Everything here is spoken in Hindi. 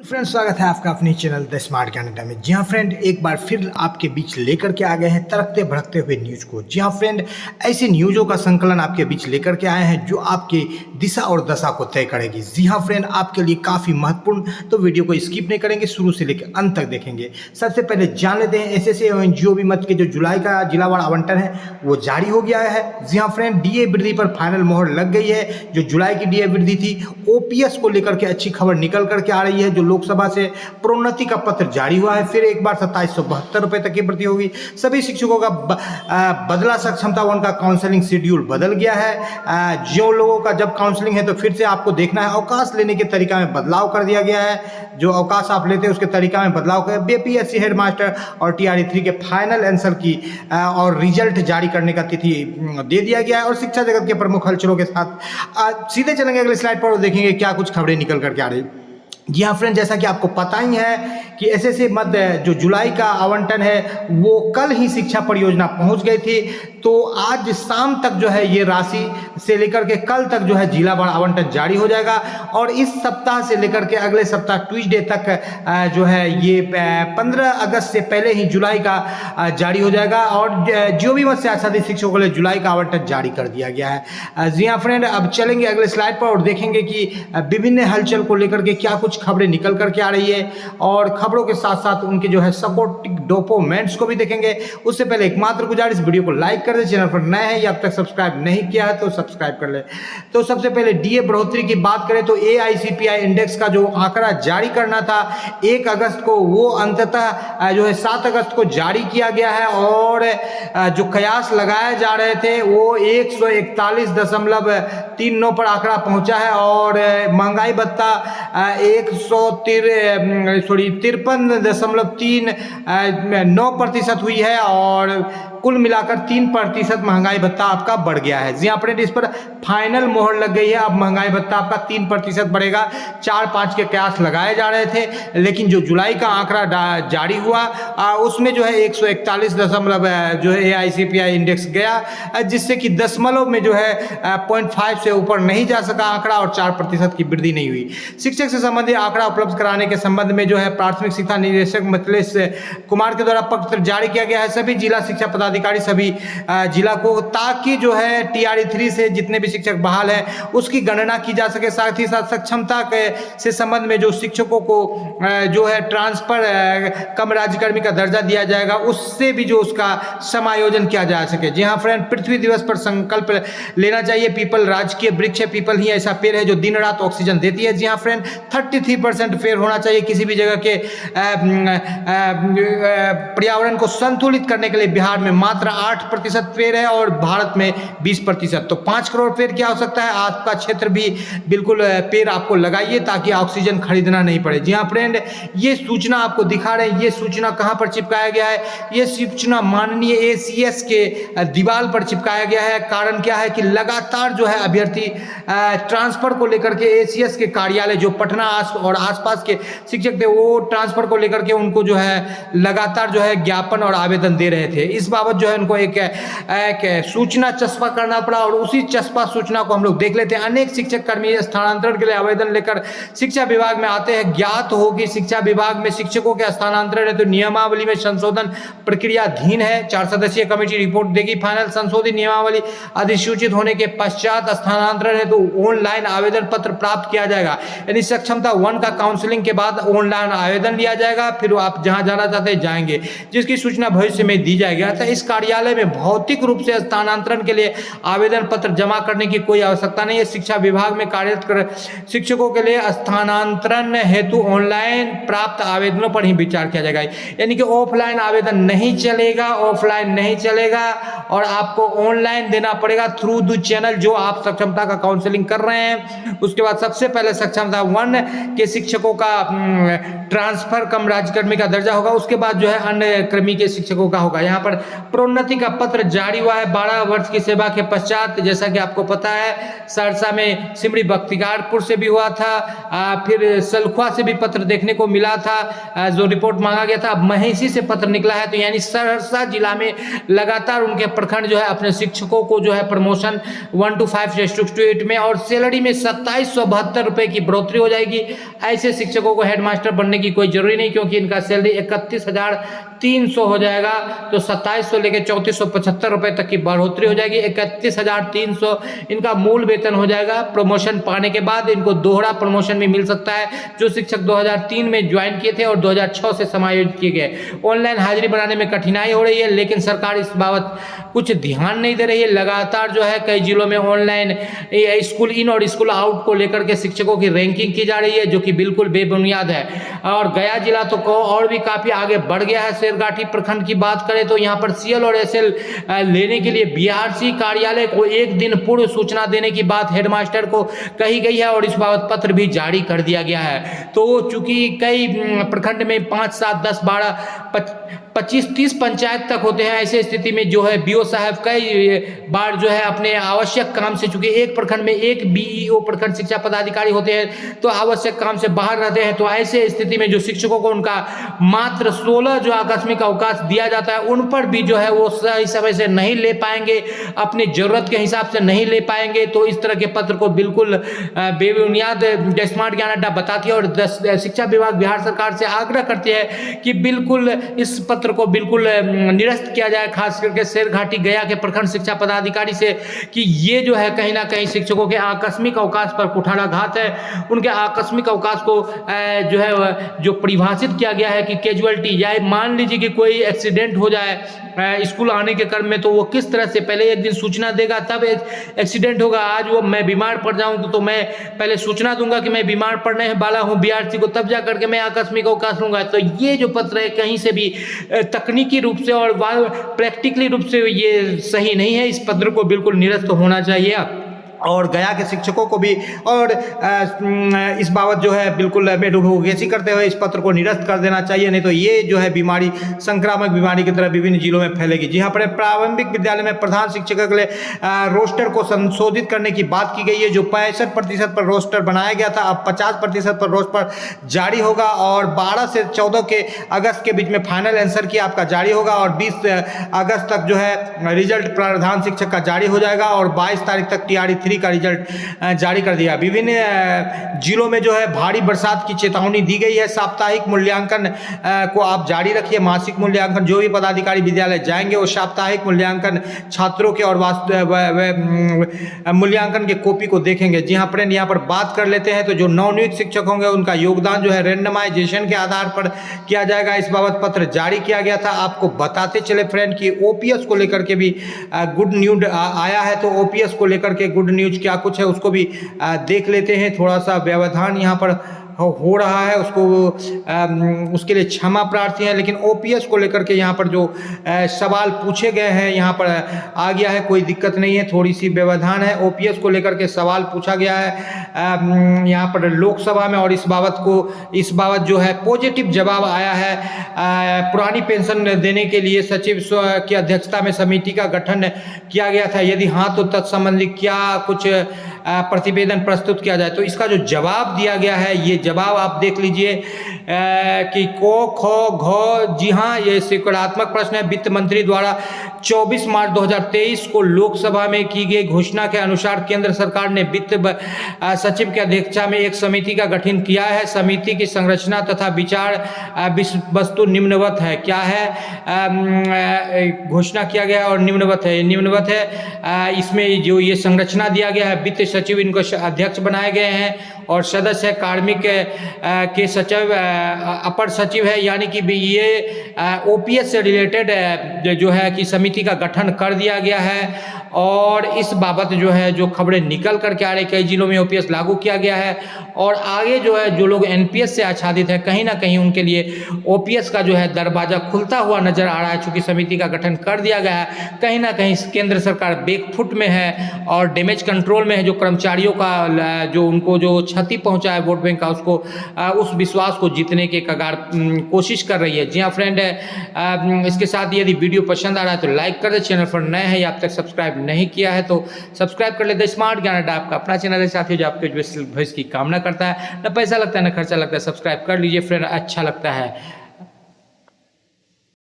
फ्रेंड्स, स्वागत है आपका अपने चैनल द स्मार्ट कनाडा में। जी हाँ फ्रेंड, एक बार फिर आपके बीच लेकर के आ गए हैं तड़कते भड़कते हुए न्यूज़ को। जी हाँ फ्रेंड, ऐसी न्यूज़ों का संकलन आपके बीच लेकर के आए हैं जो आपकी दिशा और दशा को तय करेगी। जी हाँ फ्रेंड, आपके लिए काफ़ी महत्वपूर्ण, तो वीडियो को स्किप नहीं करेंगे, शुरू से लेकर अंत तक देखेंगे। सबसे पहले जान लेते हैं एसएसए और एनजीओबी मद के जो जुलाई का जिलावार आवंटन है वो जारी हो गया है। जी हाँ फ्रेंड, डीए वृद्धि पर फाइनल मोहर लग गई है। जो जुलाई की डीए वृद्धि थी, ओपीएस को लेकर के अच्छी खबर निकल करके आ रही है। जो लोकसभा से प्रोन्नति का पत्र जारी हुआ है, फिर एक बार 2772 रुपए तक की वृद्धि होगी। सभी शिक्षकों का बदला सक्षमता वन का काउंसलिंग शेड्यूल बदल गया है। जो लोगों का जब काउंसलिंग है तो फिर से आपको देखना है, अवकाश लेने के तरीका में बदलाव कर दिया गया है। जो अवकाश आप लेते हैं उसके तरीका में बदलाव कर बीपीएससी हेडमास्टर और टीआरई3 के फाइनल आंसर की और रिजल्ट जारी करने का तिथि दे दिया गया है। और शिक्षा जगत के प्रमुख हलचलों के साथ सीधे चलेंगे अगले स्लाइड पर और देखेंगे क्या कुछ खबरें निकल करके आ रही। जी हाँ फ्रेंड, जैसा कि आपको पता ही है कि एसएसए मध्य जो जुलाई का आवंटन है वो कल ही शिक्षा परियोजना पहुंच गई थी। तो आज शाम तक जो है ये राशि से लेकर के कल तक जो है जिलावार आवंटन जारी हो जाएगा। और इस सप्ताह से लेकर के अगले सप्ताह ट्यूसडे तक जो है ये 15 अगस्त से पहले ही जुलाई का जारी हो जाएगा। और जो भी मत से आच्छादित शिक्षकों के लिए जुलाई का आवंटन जारी कर दिया गया है। जी हाँ फ्रेंड, अब चलेंगे अगले स्लाइड पर और देखेंगे कि विभिन्न हलचल को लेकर के क्या कुछ खबरें निकल करके आ रही है। और खबरों के साथ साथ उनके जो है सपोर्टिंग डॉक्यूमेंट्स को भी देखेंगे। उससे पहले एकमात्र गुजारिश, वीडियो को लाइक कर दे, चैनल पर नए हैं या अब तक सब्सक्राइब नहीं किया है तो सब्सक्राइब कर ले। तो सबसे पहले डीए बढ़ोतरी की बात करें तो एआईसीपीआई इंडेक्स का जो आंकड़ा जारी करना था 1 अगस्त को, वो अंततः जो है 7 अगस्त को जारी किया गया है। और जो कयास लगाए जा रहे थे वो 141.39 पर आंकड़ा पहुंचा है। और महंगाई भत्ता 53.39% हुई है। और कुल मिलाकर 3% महंगाई भत्ता आपका बढ़ गया है। जी फ्रेंड, इस पर फाइनल मोहर लग गई है। अब महंगाई भत्ता आपका 3% बढ़ेगा। 4-5 के कयास लगाए जा रहे थे, लेकिन जो जुलाई का आंकड़ा जारी हुआ उसमें जो है 141 जो है एआईसीपीआई इंडेक्स गया, जिससे कि दशमलव में जो है 0.5 से ऊपर नहीं जा सका आंकड़ा और 4% की वृद्धि नहीं हुई। शिक्षक से संबंधित आंकड़ा उपलब्ध कराने के संबंध में जो है प्राथमिक शिक्षा निदेशक मिथिलेश कुमार के द्वारा पत्र जारी किया गया है सभी जिला शिक्षा पदाधिकारी सभी जिला को, ताकि जो है टीआरई3 से जितने भी शिक्षक बहाल है उसकी गणना की जा सके। साथ ही साथ सक्षमता के से संबंध में जो शिक्षकों को जो है ट्रांसफर कम राज्यकर्मी का दर्जा दिया जाएगा, उससे भी जो उसका समायोजन किया जा सके। जी हाँ फ्रेंड, पृथ्वी दिवस पर संकल्प लेना चाहिए। पीपल राजकीय वृक्ष है। पीपल ही ऐसा पेड़ है जो दिन रात ऑक्सीजन देती है। जी हाँ फ्रेंड, 33% पेड़ होना चाहिए किसी भी जगह के पर्यावरण को संतुलित करने के लिए। बिहार में मात्र 8% पेड़ है और भारत में 20%। तो 5 करोड़ पेड़ क्या हो सकता है। आपका क्षेत्र भी बिल्कुल पेड़ आपको लगाइए ताकि ऑक्सीजन खरीदना नहीं पड़े। जी हाँ फ्रेंड, ये सूचना आपको दिखा रहे हैं। ये सूचना कहाँ पर चिपकाया गया है? ये सूचना माननीय एसीएस के दीवार पर चिपकाया गया है। कारण क्या है कि लगातार जो है अभ्यर्थी ट्रांसफर को लेकर के एसीएस के कार्यालय जो पटना और आसपास के शिक्षक थे वो ट्रांसफर को लेकर के उनको जो है लगातार जो है ज्ञापन और आवेदन दे रहे थे। इस बाबत जो है उनको एक सूचना चस्पा करना पड़ा और उसी चस्पा सूचना को हम लोग देख लेते हैं। अनेक शिक्षक कर्मी स्थानांतरण के लिए आवेदन लेकर शिक्षा विभाग में आते हैं। ज्ञात हो कि शिक्षा विभाग में शिक्षकों के स्थानांतरण है तो नियमावली में संशोधन प्रक्रियाधीन है। 4 सदस्यीय कमेटी रिपोर्ट देगी। फाइनल संशोधित नियमावली अधिसूचित होने के पश्चात स्थानांतरण है तो ऑनलाइन आवेदन पत्र प्राप्त किया जाएगा। यानी सक्षमता 1 का काउंसलिंग के बाद ऑनलाइन आवेदन लिया जाएगा, फिर आप जहां जाना चाहते हैं जाएंगे, जिसकी सूचना भविष्य में दी जाएगी। अतः इस कार्यालय में भौतिक रूप से स्थानांतरण के लिए आवेदन पत्र जमा करने की कोई आवश्यकता नहीं है। शिक्षा विभाग में कार्यरत शिक्षकों के लिए स्थानांतरण हेतु ऑनलाइन प्राप्त आवेदनों पर ही विचार किया जाएगा। यानी कि ऑफलाइन आवेदन नहीं चलेगा, ऑफलाइन नहीं चलेगा और आपको ऑनलाइन देना पड़ेगा थ्रू द चैनल जो आप सक्षमता का काउंसलिंग कर रहे हैं। उसके बाद सबसे पहले सक्षमता 1 के शिक्षकों का ट्रांसफर कम राज्यकर्मी का दर्जा होगा। उसके बाद जो है अन्य कर्मी के शिक्षकों का होगा। यहाँ पर प्रोन्नति का पत्र जारी हुआ है 12 वर्ष की सेवा के पश्चात। जैसा कि आपको पता है सहरसा में सिमरी बख्तियारपुर से भी हुआ था, फिर सलखुआ से भी पत्र देखने को मिला था जो रिपोर्ट मांगा गया था। अब महिषी से पत्र निकला है, तो यानी सहरसा जिला में लगातार उनके प्रखंड जो है अपने शिक्षकों को जो है प्रमोशन 1 to 5 से 6 to 8 में और सैलरी में 2772 रुपए की बढ़ोतरी हो जाएगी। ऐसे शिक्षकों को हेडमास्टर बनने की कोई जरूरी नहीं, क्योंकि इनका सैलरी 31,300 हो जाएगा। तो 2700 लेके 3475 रुपए तक की बढ़ोतरी हो जाएगी। 31,300 इनका मूल वेतन हो जाएगा। प्रमोशन पाने के बाद इनको दोहरा प्रमोशन भी मिल सकता है। जो शिक्षक 2003 में ज्वाइन किए थे और 2006 से समायोजित किए गए। ऑनलाइन हाजिरी बनाने में कठिनाई हो रही है, लेकिन सरकार इस बाबत कुछ ध्यान नहीं दे रही है। लगातार जो है कई जिलों में ऑनलाइन स्कूल इन और स्कूल आउट को लेकर के शिक्षकों की रैंकिंग की जा रही है, जो कि बिल्कुल बेबुनियाद है। और गया जिला तो और भी काफी आगे बढ़ गया है। शेरघाटी प्रखंड की बात करें तो यहाँ पर CL और SL लेने के लिए BRC कार्यालय को एक दिन पूर्व सूचना देने की बात हेडमास्टर को कही गई है और इस बाबत पत्र भी जारी कर दिया गया है। तो चूंकि कई प्रखंड में 5, 7, 10, 12, 25, 30 पंचायत तक होते हैं, ऐसे स्थिति में जो है BO साहब कई बार जो है अपने आवश्यक काम से, चूंकि एक प्रखंड में एक BEO प्रखंड शिक्षा पदाधिकारी होते हैं, तो आवश्यक काम से बाहर रहते हैं। तो ऐसे स्थिति में जो शिक्षकों को उनका मात्र 16 जो आकस्मिक अवकाश दिया जाता है, उन पर भी जो है वो सही समय से नहीं ले पाएंगे, अपनी जरूरत के हिसाब से नहीं ले पाएंगे। तो इस तरह के पत्र को बिल्कुल बेबुनियाद स्मार्ट ज्ञान अड्डा बताती है और शिक्षा विभाग बिहार सरकार से आग्रह करती है कि बिल्कुल इस पत्र को बिल्कुल निरस्त किया जाए, खास करके शेरघाटी गया के प्रखंड शिक्षा पदाधिकारी से, कि ये जो है कहीं ना कहीं शिक्षकों के आकस्मिक अवकाश पर कुठाराघात है। उनके आकस्मिक अवकाश को जो है जो परिभाषित किया गया है कि कैजुअलिटी, या मान लीजिए कि कोई एक्सीडेंट हो जाए स्कूल आने के क्रम में, तो वो किस तरह से पहले एक दिन सूचना देगा तब एक्सीडेंट होगा। आज वो मैं बीमार पड़ जाऊं तो मैं पहले सूचना दूंगा कि मैं बीमार पड़ने वाला हूं BRC को, तब जा करके मैं आकस्मिक अवकाश लूंगा। तो ये जो पत्र है कहीं से भी तकनीकी रूप से और प्रैक्टिकली रूप से ये सही नहीं है। इस पत्र को बिल्कुल निरस्त होना चाहिए और गया के शिक्षकों को भी और इस बाबत जो है बिल्कुल एडवोकेसी करते हुए इस पत्र को निरस्त कर देना चाहिए, नहीं तो ये जो है बीमारी संक्रामक बीमारी की तरह विभिन्न जिलों में फैलेगी। जी हाँ, प्रारंभिक विद्यालय में प्रधान शिक्षक के लिए रोस्टर को संशोधित करने की बात की गई है। जो 65% पर रोस्टर बनाया गया था, अब 50% पर रोस्टर जारी होगा और 12 से 14 अगस्त के बीच में फाइनल आंसर की आपका जारी होगा और 20 अगस्त तक जो है रिजल्ट प्रधान शिक्षक का जारी हो जाएगा और 22 तारीख तक TRE 3 का रिजल्ट जारी कर दिया। विभिन्न जिलों में जो है भारी बरसात की चेतावनी दी गई है। साप्ताहिक मूल्यांकन को आप जारी रखिए। मासिक मूल्यांकन जो भी पदाधिकारी विद्यालय जाएंगे वो साप्ताहिक मूल्यांकन छात्रों के और मूल्यांकन के कॉपी को देखेंगे। जी हाँ फ्रेंड, यहाँ पर बात कर लेते हैं तो जो नवनियुक्त शिक्षक होंगे उनका योगदान जो है रैंडमाइजेशन के आधार पर किया जाएगा। इस बाबत पत्र जारी किया गया था। आपको बताते चले फ्रेंड कि OPS को लेकर के भी गुड न्यूज आया है, तो OPS को लेकर के गुड न्यूज क्या कुछ है उसको भी देख लेते हैं। थोड़ा सा व्यवधान यहाँ पर हो रहा है, उसके लिए क्षमा प्रार्थी है, लेकिन OPS को लेकर के यहाँ पर जो सवाल पूछे गए हैं यहाँ पर आ गया है, कोई दिक्कत नहीं है, थोड़ी सी व्यवधान है। OPS को लेकर के सवाल पूछा गया है यहाँ पर लोकसभा में और इस बाबत जो है पॉजिटिव जवाब आया है। पुरानी पेंशन देने के लिए सचिव की अध्यक्षता में समिति का गठन किया गया था, यदि हाँ तो तत्संबंधी क्या कुछ प्रतिवेदन प्रस्तुत किया जाए। तो इसका जो जवाब दिया गया है, ये जवाब आप देख लीजिए कि को खो घ। जी हाँ, ये सकारात्मक प्रश्न है। वित्त मंत्री द्वारा 24 मार्च 2023 को लोकसभा में की गई घोषणा के अनुसार केंद्र सरकार ने वित्त सचिव की अध्यक्षता में एक समिति का गठन किया है। समिति की संरचना तथा विचार वस्तु निम्नवत है। क्या है? घोषणा किया गया और निम्नवत है। इसमें जो ये संरचना दिया गया है, वित्त सचिव इनको अध्यक्ष बनाए गए हैं और सदस्य कार्मिक के सचिव अपर सचिव है, यानी कि ये OPS से रिलेटेड जो है कि समिति का गठन कर दिया गया है। और इस बाबत जो है जो खबरें निकल करके आ रही, कई जिलों में OPS लागू किया गया है और आगे जो है जो लोग NPS से आच्छादित है, कहीं ना कहीं उनके लिए OPS का जो है दरवाजा खुलता हुआ नजर आ रहा है। चूंकि समिति का गठन कर दिया गया है, कहीं ना कहीं केंद्र सरकार बैकफुट में है और डैमेज कंट्रोल में है। जो कर्मचारियों का जो उनको जो क्षति पहुंचा है वोट बैंक का, उसको उस विश्वास को जीतने के कगार कोशिश कर रही है। जी हाँ फ्रेंड, इसके साथ यदि वीडियो पसंद आ रहा है तो लाइक कर दे, चैनल पर नए हैं या अब तक सब्सक्राइब नहीं किया है तो सब्सक्राइब कर ले। द स्मार्ट ज्ञान अड्डा आपका अपना चैनल है साथियों, जो आपके भविष्य की कामना करता है, न पैसा लगता है न खर्चा लगता है। सब्सक्राइब कर लीजिए फ्रेंड, अच्छा लगता है।